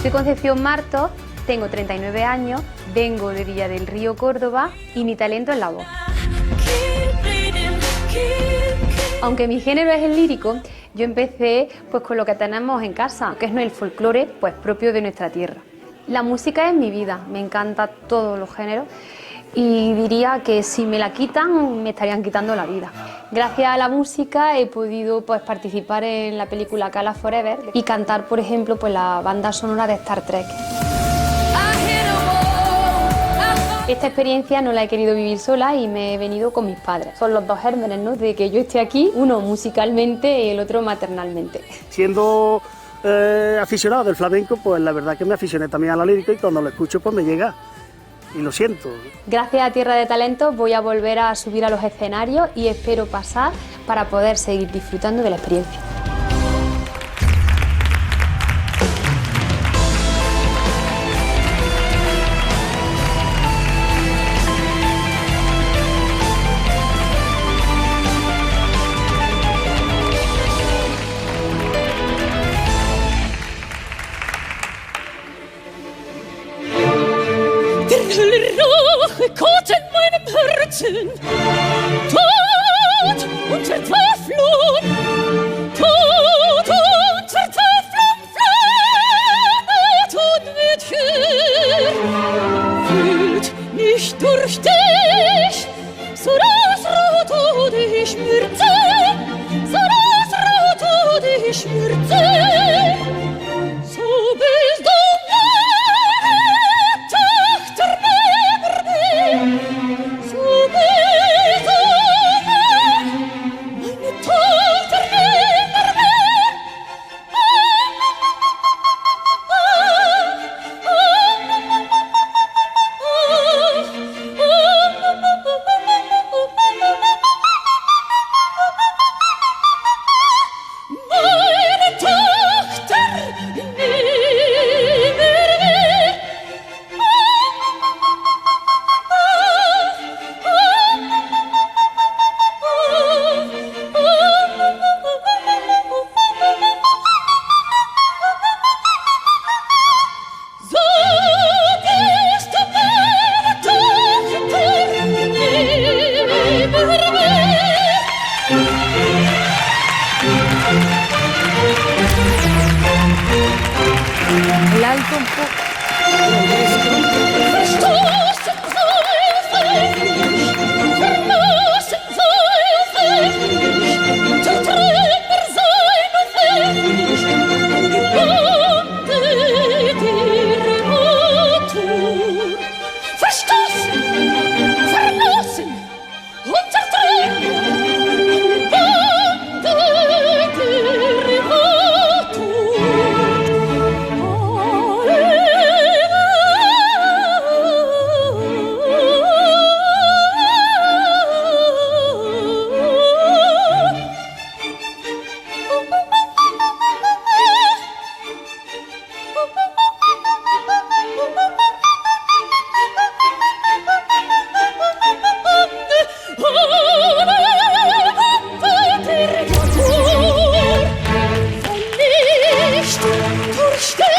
Soy Concepción Marto, tengo 39 años, vengo de Villa del Río, Córdoba, y mi talento es la voz. Aunque mi género es el lírico, yo empecé pues con lo que tenemos en casa, que es el folclore pues propio de nuestra tierra. La música es mi vida, me encanta todos los géneros y diría que si me la quitan me estarían quitando la vida. Gracias a la música he podido pues participar en la película Wakanda Forever y cantar, por ejemplo, pues la banda sonora de Star Trek. Esta experiencia no la he querido vivir sola y me he venido con mis padres. Son los dos gérmenes, ¿no?, de que yo esté aquí, uno musicalmente y el otro maternalmente. Siendo aficionado del flamenco, pues la verdad que me aficioné también a la lírica y cuando lo escucho pues me llega y lo siento. Gracias a Tierra de Talentos voy a volver a subir a los escenarios y espero pasar para poder seguir disfrutando de la experiencia. Gott in meinem Herzen, Tod und Verzweiflung, Tod und Verzweiflung, Flamme, Mädchen, fühlt nicht durch dich, so das Rot dich schmürze, so das Rot dich schmürze, so bist du. El alto un poco. Stay!